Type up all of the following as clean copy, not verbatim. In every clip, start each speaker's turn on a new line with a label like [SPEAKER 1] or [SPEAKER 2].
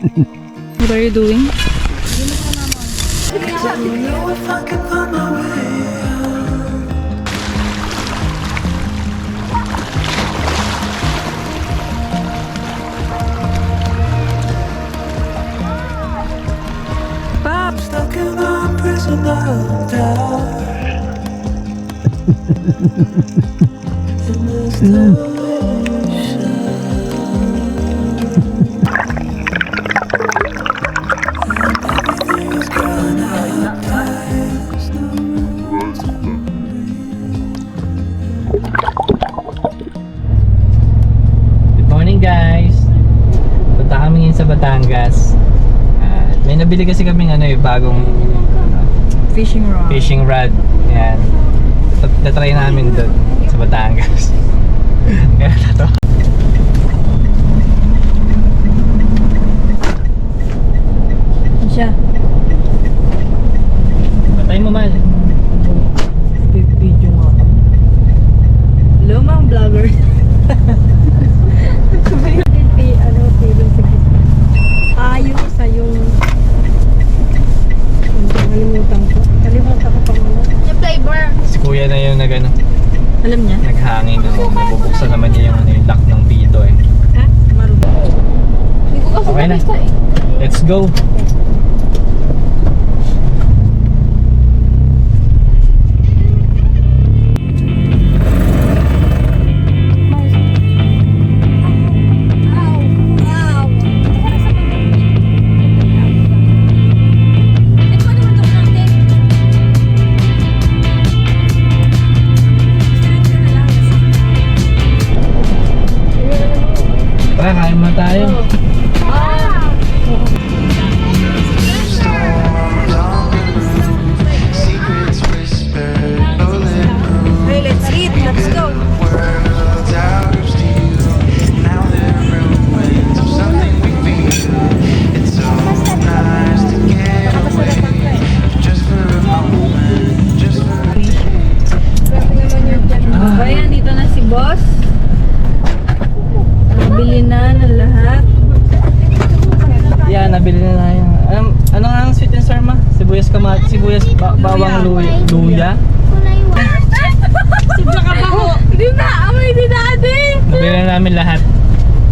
[SPEAKER 1] What are you doing? Pop!
[SPEAKER 2] Stuck in a prison of doubt. In this ocean. Everything's gonna pass.
[SPEAKER 3] Good morning guys! Punta kami ngayon sa Batangas. May nabili kasi kaming bagong
[SPEAKER 1] Fishing rod.
[SPEAKER 3] fishing rod. Ayan. Tatry namin doon sa Batangas. Kaya nato.
[SPEAKER 1] Siya.
[SPEAKER 3] Patay mo mal.
[SPEAKER 1] Video nga. Lumang vlogger. Ayos sa yung kalimutan ko pang
[SPEAKER 4] Yung flavor.
[SPEAKER 3] Si kuya na yung
[SPEAKER 1] alam niya?
[SPEAKER 3] naghangin doon. Nabubuksan naman niya yung lock ng dito eh.
[SPEAKER 1] Ha? Marunong.
[SPEAKER 4] Hindi ko kasi
[SPEAKER 3] Okay na.
[SPEAKER 4] nakita eh.
[SPEAKER 3] Let's go! Tara, kain mo tayo.
[SPEAKER 2] Secrets whispered, bulletproof.
[SPEAKER 1] Hey, let's eat. Let's go.
[SPEAKER 2] Worlds out of steel. Now they're ruins of something we feel. It's so nice to get away. Just for a moment. Just for a
[SPEAKER 1] Ayan, dito na si boss. Nabili na ng lahat.
[SPEAKER 3] Yan, nabili na tayo. Ano nga ang sweet and sour ma? Sibuyas bawang luya.
[SPEAKER 1] Sibla ka pa ko. Hindi na, amoy din natin.
[SPEAKER 3] Nabili na namin lahat.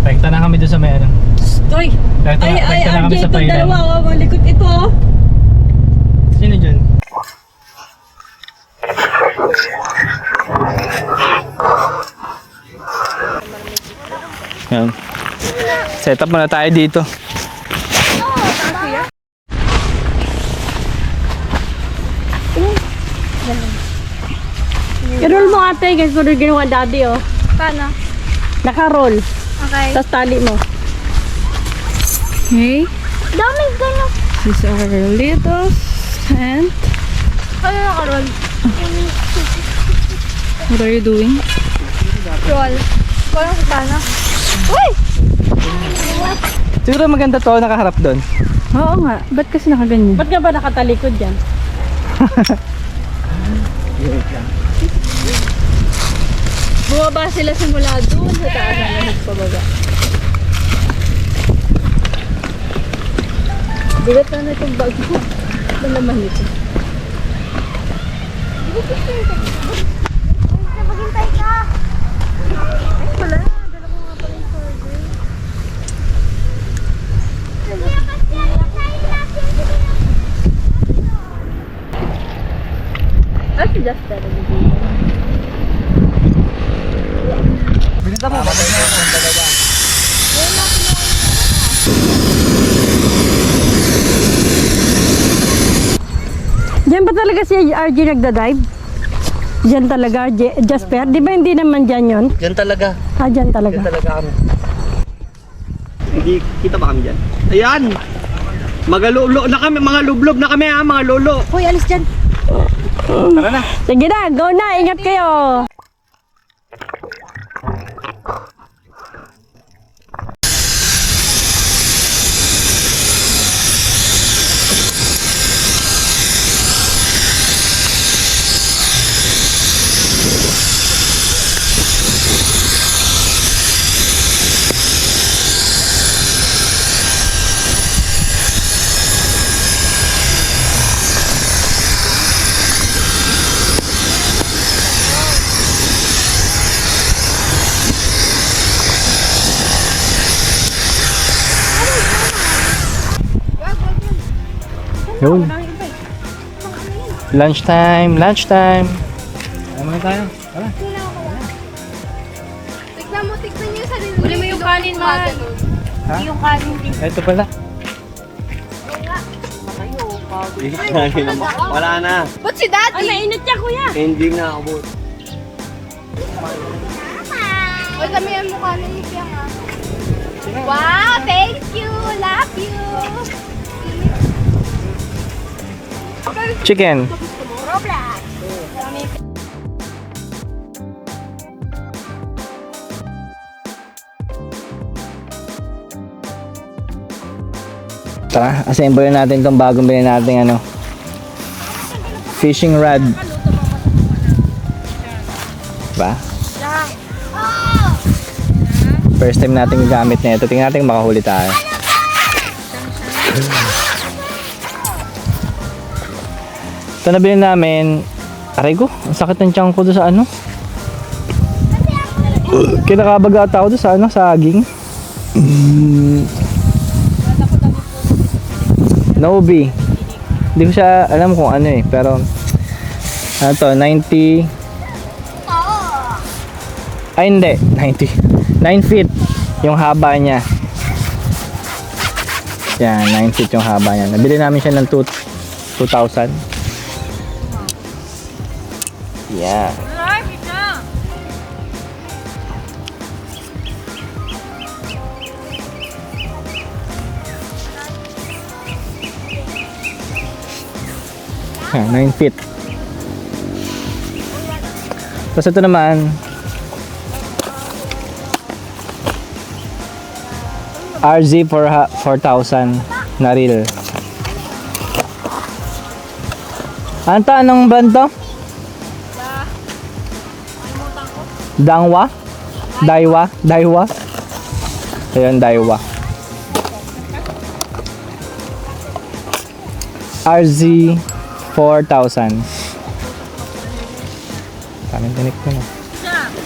[SPEAKER 3] Rekta na kami doon sa may
[SPEAKER 1] Stoy.
[SPEAKER 3] Rekta na kami sa
[SPEAKER 1] itong
[SPEAKER 3] pailan.
[SPEAKER 1] dalawa. Malikot ito.
[SPEAKER 3] Sino dyan? Yan. Set up muna tayo dito.
[SPEAKER 5] I-roll mo ate, kasi ko rin ginawa daddy oh.
[SPEAKER 4] Paano?
[SPEAKER 5] Naka-roll.
[SPEAKER 4] Okay.
[SPEAKER 5] Tapos tali mo.
[SPEAKER 1] Okay.
[SPEAKER 4] Daming gano'n.
[SPEAKER 1] These are little and
[SPEAKER 4] Ano nakarol?
[SPEAKER 1] what are you doing?
[SPEAKER 4] Roll. Walang kung paano. Uy!
[SPEAKER 3] Siguro maganda to, nakaharap doon.
[SPEAKER 1] Oo nga. Ba't kasi nakaganyan?
[SPEAKER 5] Ba't ka ba nakatalikod dyan?
[SPEAKER 1] Bumaba sila simula doon sa taas na nagpabaga. Bigat na itong bag mo. Ano naman ito?
[SPEAKER 4] Maghintay ka.
[SPEAKER 1] Wala. That's just better than
[SPEAKER 3] Bilita mo.
[SPEAKER 5] Diyan ba talaga si RG nagda-dive? Diyan talaga, Jasper? Di ba hindi naman dyan yun?
[SPEAKER 6] Yan talaga.
[SPEAKER 5] Diyan talaga.
[SPEAKER 6] Yan talaga kami. Hindi kita ba kami dyan? Ayan! Magalulo na kami, mga lublob na kami ha, mga lolo.
[SPEAKER 5] Hoy, alis dyan.
[SPEAKER 6] Tara na.
[SPEAKER 5] Sige na, go na. Ingat kayo.
[SPEAKER 3] Yun. Lunchtime, lunchtime. Ano muna tayo? Tara.
[SPEAKER 4] Tignan mo yung sarili mo. Uli mo yung kanin mo.
[SPEAKER 3] Ha?
[SPEAKER 4] Yung kanin din.
[SPEAKER 3] Ito pala.
[SPEAKER 6] Wala na.
[SPEAKER 4] Ba't si Daddy? Ay, mainit niya, kuya.
[SPEAKER 6] Ending na ako.
[SPEAKER 4] Uy, kami yung mukha ni Pia nga. Wow, thank you. Love you.
[SPEAKER 3] Chicken.
[SPEAKER 4] Roblox.
[SPEAKER 3] Tara, assemble natin itong bagong bilhin natin ano. Fishing rod. Diba? First time natin gamit na ito. Tingnan natin kung makahuli tayo. Ito nabili namin. Aray ko, ang sakit ng tiyan ko doon sa ano. Kinakabaga ata ako doon sa ano, saging. Nobi. Hindi ko siya alam kung ano eh, pero ano to, 90. Ay hindi, 90. 9 feet yung haba niya. Yan, 9 feet yung haba niya. Nabili namin siya ng 2,000. Yeah. Ah, 9 feet. Tapos ito naman RZ for 4,000 na reel. Anong brand to? Dangwa? Daiwa? Ayun, Daiwa. RZ 4,000. Kaming tinik ko na.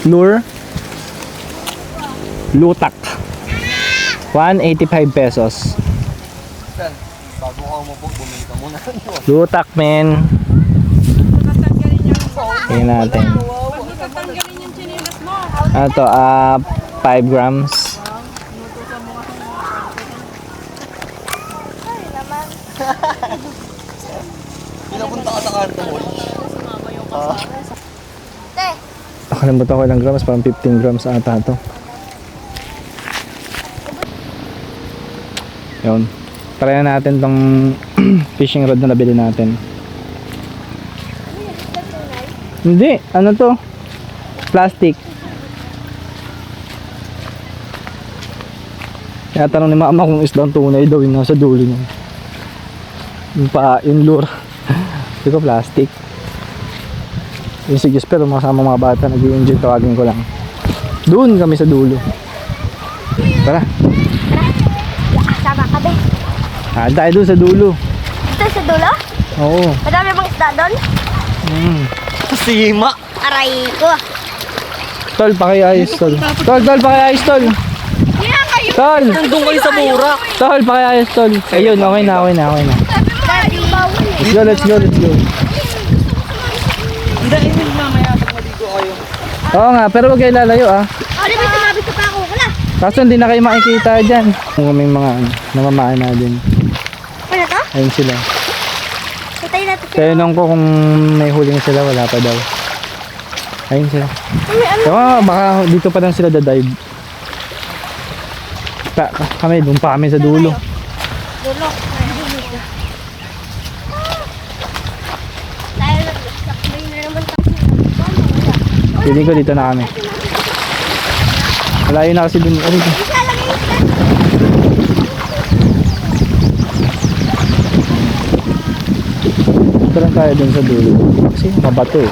[SPEAKER 3] Lure. Lutak. 185 pesos.
[SPEAKER 6] Bago ka umupog, bumili ka muna.
[SPEAKER 3] Lutak, men. Tingnan natin. Ano to? 5 grams.
[SPEAKER 6] Pinapunta ka sa kanto mo.
[SPEAKER 3] Nakalimutan ko ilang grams. Parang 15 grams ata to. Yun. Try na natin tong fishing rod na nabili natin. Hindi. Ano to? Plastic. Kaya tanong ni mama kung isdang tunay daw yung nasa dulo niya. Yung lure. Hindi ko plastic. Yung si Gisper, makasama mga bata, nag-i-enjoy, tawagin ko lang. Doon kami sa dulo. Tara.
[SPEAKER 4] Sama ka ba?
[SPEAKER 3] Tayo doon sa dulo.
[SPEAKER 4] Ito sa dulo?
[SPEAKER 3] Oo.
[SPEAKER 4] Madami bang isda doon?
[SPEAKER 6] Sima.
[SPEAKER 4] Aray ko.
[SPEAKER 3] Tol, pakiayos, tol. Tol, pakiayos, tol. Tol!
[SPEAKER 6] Nandun kayo sa mura.
[SPEAKER 3] Tol, pakiayos, tol. Ayun, okay na.
[SPEAKER 4] Daddy, bawal.
[SPEAKER 3] Let's go.
[SPEAKER 6] Hindi, hindi mamaya pag maligo kayo.
[SPEAKER 3] Oo nga, pero huwag kayo lalayo ah.
[SPEAKER 4] Ano ba sinabi sa pa ako? Wala.
[SPEAKER 3] Kaso hindi na kayo makikita dyan. Kung kaming mga namamaan na din.
[SPEAKER 4] Ano to?
[SPEAKER 3] Ayun sila.
[SPEAKER 4] Patayin natin.
[SPEAKER 3] Tinanong ko kung may huling sila, wala pa daw. Ayun sila. So, baka dito pa lang sila dadive. Kami, doon pa kami sa dulo.
[SPEAKER 4] Dulo. Dahil sakbay na naman tayo.
[SPEAKER 3] Piling ko dito na kami. Malayo na kasi dun. Ano dito? Dito lang tayo dun sa dulo. Kasi mabato eh.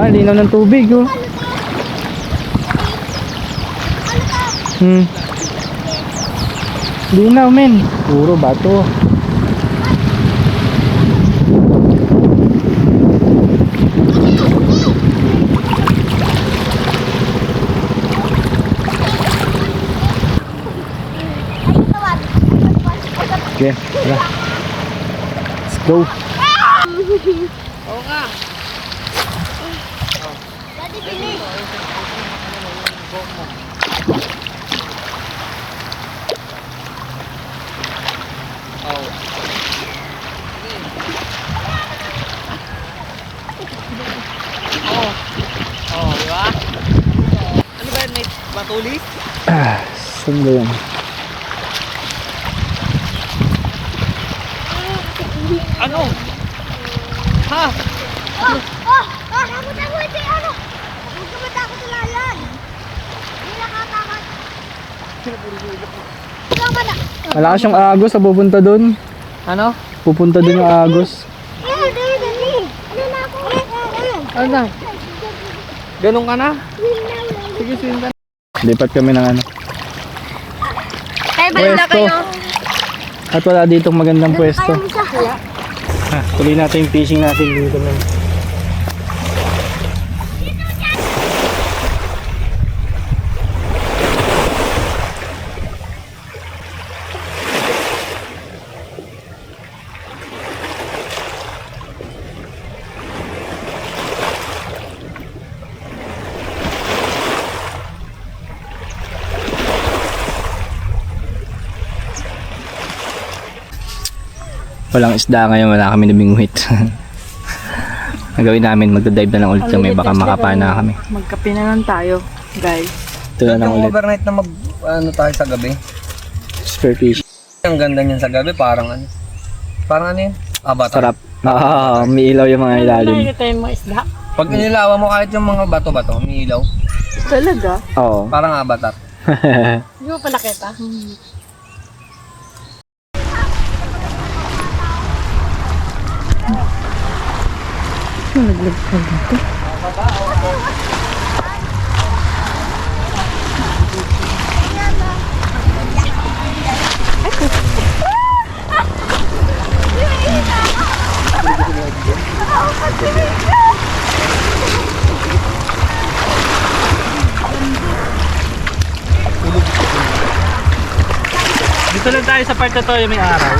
[SPEAKER 3] Linaw ng tubig oh. Linaw men. Puro bato. Okay, tara. Let's go.
[SPEAKER 4] Daddy, bilis.
[SPEAKER 6] Oh, di ba? Ano ba yun? May batulis?
[SPEAKER 3] Saan ba yan?
[SPEAKER 6] Ano? Ha?
[SPEAKER 4] Takot ako, ito ano? Huwag ka matakot sa lalan. Hindi nakatakot. Wala ka na.
[SPEAKER 3] Malakas yung agos na pupunta dun.
[SPEAKER 6] Ano?
[SPEAKER 3] Pupunta dun yung agos.
[SPEAKER 4] Ayan, dali. Ano na ako? Ayan.
[SPEAKER 6] Ano na? Ganun ka na? Sige, swim ka na.
[SPEAKER 3] Lipat kami ng ano.
[SPEAKER 1] Kaya balik na
[SPEAKER 3] Pwesto.
[SPEAKER 1] kayo.
[SPEAKER 3] At wala ditong magandang pwesto.
[SPEAKER 4] Kaya mo siya.
[SPEAKER 3] Tuloy natin yung fishing natin dito na. Walang isda ngayon, wala kami nabinguhit. Ang gawin namin, magda-dive na lang ulit kami, baka makapana kami.
[SPEAKER 1] Magkape na lang tayo, guys.
[SPEAKER 3] Ito na lang ulit.
[SPEAKER 6] Overnight na ano tayo sa gabi.
[SPEAKER 3] Spare fish.
[SPEAKER 6] Ang ganda niyan sa gabi, parang ano. Parang ano yun? Avatar.
[SPEAKER 3] Sarap. May ilaw yung mga ilalim.
[SPEAKER 5] Nakikita yung mga isda.
[SPEAKER 6] Pag inilawan mo kahit yung mga bato-bato, may ilaw.
[SPEAKER 1] Talaga?
[SPEAKER 3] Oo.
[SPEAKER 6] Parang avatar.
[SPEAKER 5] Hindi mo pa nakita?
[SPEAKER 3] Dito lang tayo sa part na to, yung may araw.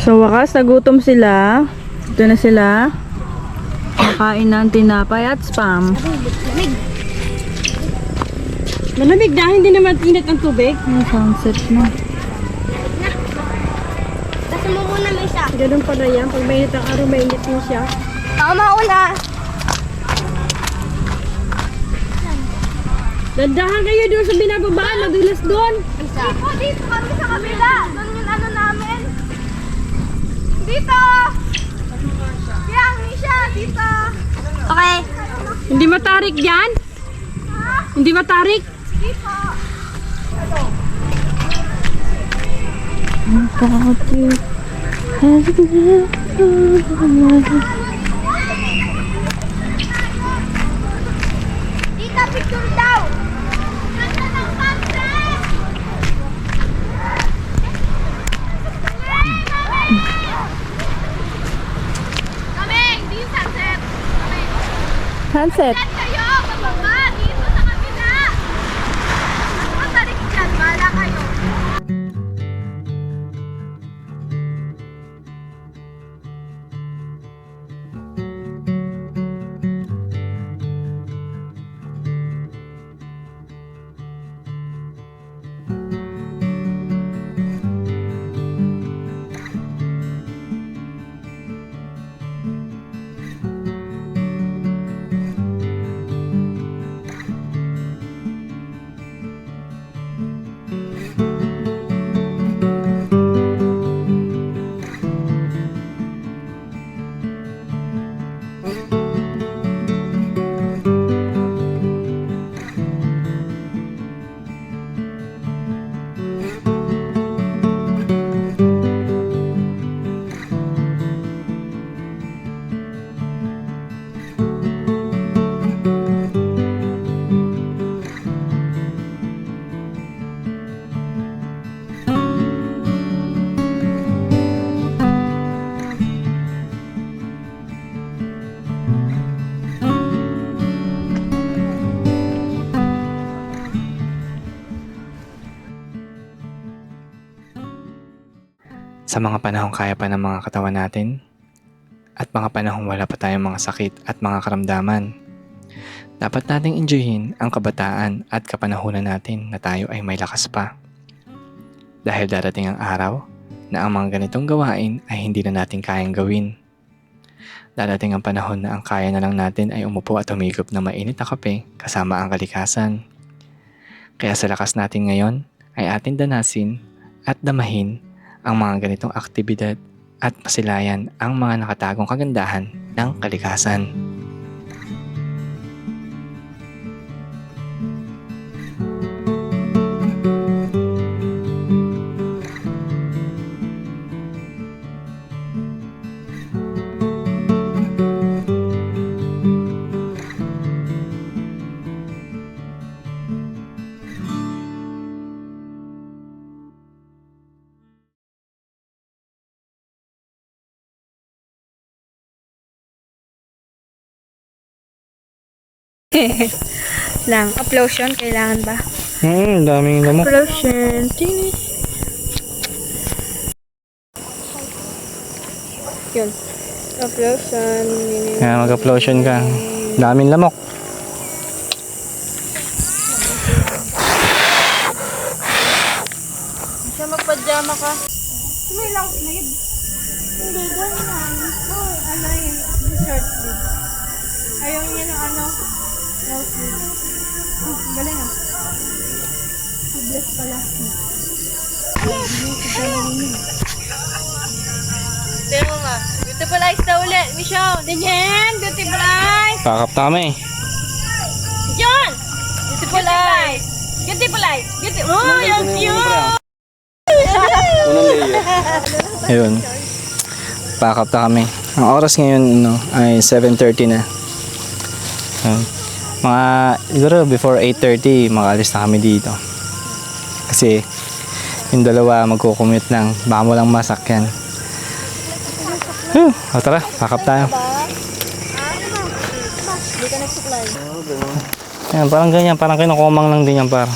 [SPEAKER 1] So wakas, nagutom sila. Ito na sila. Nakain ng tinapay at spam.
[SPEAKER 5] Malamig na, hindi naman init ang tubig.
[SPEAKER 1] Ang sunset na.
[SPEAKER 4] Kasi mo muna may isa.
[SPEAKER 5] Ganun pala yan. Pag mainit ang araw, mainit din siya.
[SPEAKER 4] Ako mauna.
[SPEAKER 5] Dandahan kayo doon sa binababaan. Madulas doon.
[SPEAKER 4] Dito kami sa kabila. Doon yung ano namin. Dito! Yang, Misha, dito! Okay.
[SPEAKER 5] Hindi matarik yan? Hindi matarik?
[SPEAKER 4] Dito! Dito, picture daw! Ganda ng sunset! Kaming! Di sunset! Kaming!
[SPEAKER 1] Sunset.
[SPEAKER 4] Sunset kayo! Bababa! Dito sa kabila! Ano ka tarik dyan? Bala kayo!
[SPEAKER 3] Sa mga panahong kaya pa ng mga katawan natin at mga panahong wala pa tayong mga sakit at mga karamdaman, dapat nating enjoyin ang kabataan at kapanahunan natin na tayo ay may lakas pa. Dahil darating ang araw na ang mga ganitong gawain ay hindi na natin kayang gawin. Darating ang panahon na ang kaya na lang natin ay umupo at humigop ng mainit na kape kasama ang kalikasan. Kaya sa lakas natin ngayon ay atin danasin at damahin ang mga ganitong aktibidad at masilayan ang mga nakatagong kagandahan ng kalikasan.
[SPEAKER 4] Lang, uplosion, kailangan ba?
[SPEAKER 3] Daming lamok.
[SPEAKER 4] Uplosion. Yun. Uplosion.
[SPEAKER 3] Kaya mag-uplosion ka. Daming lamok.
[SPEAKER 1] Siya magpajama ka.
[SPEAKER 4] May long sleeve. Hindi, ganyan. Oh, ano yun? Short sleeve. Ayaw niya ng ano? Long sleeve. Oh, galing ah. Bless pala.
[SPEAKER 1] Pero mo nga, beautiful eyes daw ulit. Michelle, ganyan. Beautiful eyes.
[SPEAKER 3] Pakap kami.
[SPEAKER 1] John! Beautiful eyes. Beautiful eyes. Beautiful. Oh, yung cute.
[SPEAKER 3] Ayun. Pakap na kami. Ang oras ngayon ay 7:30 na. Mga, siguro before 8:30, makaalis na kami dito. Kasi, yung dalawa magkukommute lang. Baka mo lang masakyan. O tara, pack up tayo.
[SPEAKER 4] Hindi ka nagsuklay.
[SPEAKER 3] Yan, parang ganyan. Parang kinukumang lang din yan, par.